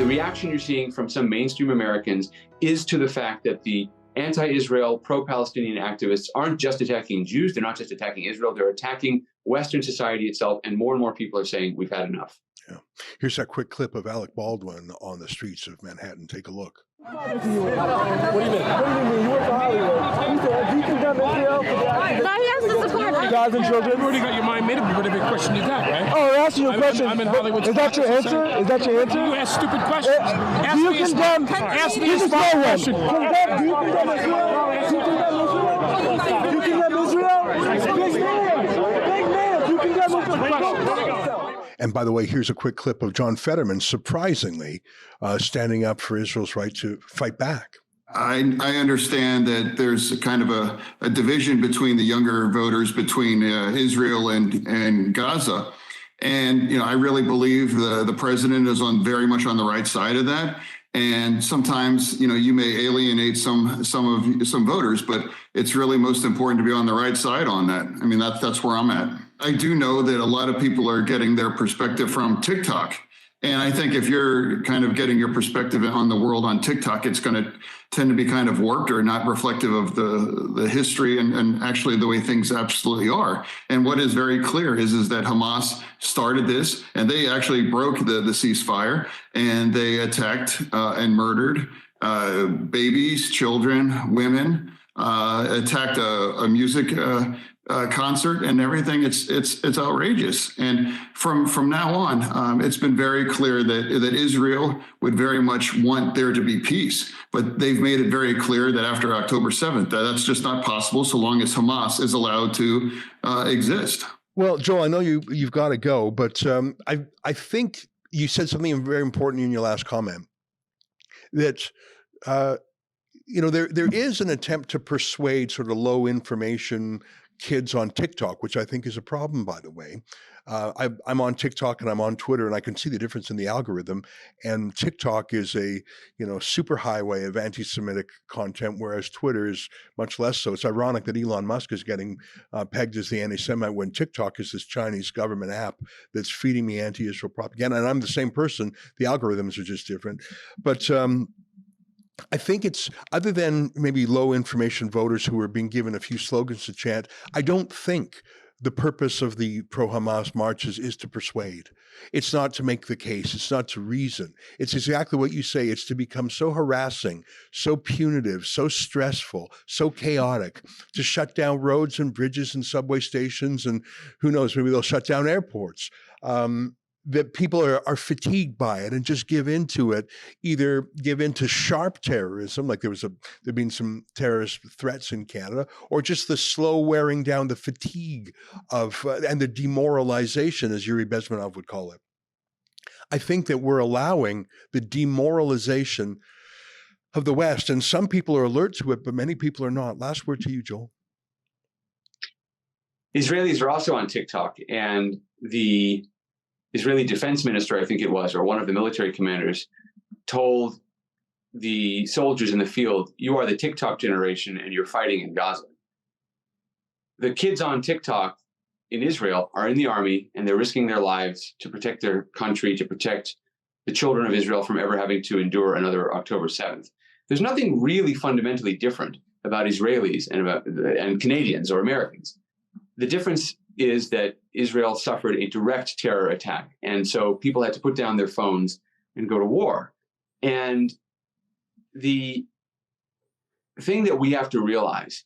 reaction you're seeing from some mainstream Americans is to the fact that the anti-Israel, pro-Palestinian activists aren't just attacking Jews, they're not just attacking Israel, they're attacking Western society itself, and more people are saying we've had enough. Yeah. Here's that quick clip of Alec Baldwin on the streets of Manhattan. Take a look. What do you mean? What do you mean? You went to Hollywood. You said, do you condemn Israel for the activists? Guys and children. You've already got your mind made up with every question you got, right? Oh, I'm asking you a question. I'm in Hollywood. Is that your answer? Is that your answer? You ask stupid questions. Do you condemn? Ask me a smart question. Do you condemn Israel? Do you condemn Israel? Big man. Do you condemn Israel? And by the way, here's a quick clip of John Fetterman, surprisingly, standing up for Israel's right to fight back. I understand that there's a kind of a division between the younger voters between Israel and Gaza. And, I really believe the president is very much on the right side of that. And sometimes, you may alienate some voters, but it's really most important to be on the right side on that. I mean, that's where I'm at. I do know that a lot of people are getting their perspective from TikTok. And I think if you're kind of getting your perspective on the world on TikTok, it's going to tend to be kind of warped or not reflective of the history and actually the way things absolutely are. And what is very clear is that Hamas started this, and they actually broke the ceasefire, and they attacked and murdered babies, children, women, attacked a music concert and everything. It's outrageous. And from now on, it's been very clear that Israel would very much want there to be peace, but they've made it very clear that after October 7th, that's just not possible so long as Hamas is allowed to exist. Well, Joel, I know you've got to go, but I think you said something very important in your last comment, that there is an attempt to persuade sort of low information kids on TikTok, which I think is a problem, by the way. I'm on TikTok and I'm on Twitter, and I can see the difference in the algorithm. And TikTok is a super highway of anti-Semitic content, whereas Twitter is much less so. It's ironic that Elon Musk is getting pegged as the anti-Semite when TikTok is this Chinese government app that's feeding me anti-Israel propaganda. And I'm the same person. The algorithms are just different. But I think it's, other than maybe low information voters who are being given a few slogans to chant, I don't think the purpose of the pro-Hamas marches is to persuade. It's not to make the case. It's not to reason. It's exactly what you say. It's to become so harassing, so punitive, so stressful, so chaotic, to shut down roads and bridges and subway stations, and who knows, maybe they'll shut down airports. That people are fatigued by it and just give into it, either give into sharp terrorism, like there've been some terrorist threats in Canada, or just the slow wearing down, the fatigue of, and the demoralization, as Yuri Bezmenov would call it. I think that we're allowing the demoralization of the West, and some people are alert to it, but many people are not. Last word to you, Joel. Israelis are also on TikTok, and the Israeli defense minister, I think it was, or one of the military commanders, told the soldiers in the field, you are the TikTok generation and you're fighting in Gaza. The kids on TikTok in Israel are in the army, and they're risking their lives to protect their country, to protect the children of Israel from ever having to endure another October 7th. There's nothing really fundamentally different about Israelis and Canadians or Americans. The difference is that Israel suffered a direct terror attack. And so people had to put down their phones and go to war. And the thing that we have to realize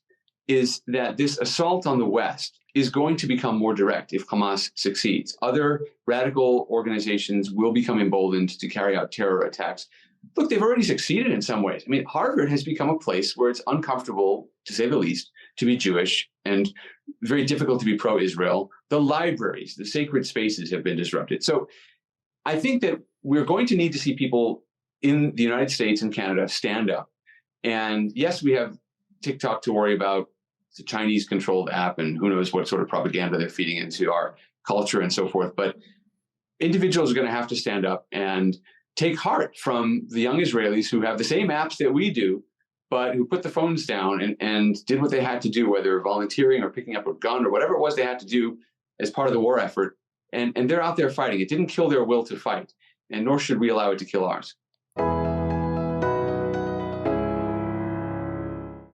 is that this assault on the West is going to become more direct if Hamas succeeds. Other radical organizations will become emboldened to carry out terror attacks. Look, they've already succeeded in some ways. I mean, Harvard has become a place where it's uncomfortable, to say the least, to be Jewish, and very difficult to be pro-Israel. The libraries, the sacred spaces have been disrupted. So I think that we're going to need to see people in the United States and Canada stand up. And yes, we have TikTok to worry about. It's a Chinese-controlled app, and who knows what sort of propaganda they're feeding into our culture and so forth. But individuals are going to have to stand up and take heart from the young Israelis who have the same apps that we do, but who put the phones down and did what they had to do, whether volunteering or picking up a gun or whatever it was they had to do as part of the war effort. And they're out there fighting. It didn't kill their will to fight, and nor should we allow it to kill ours.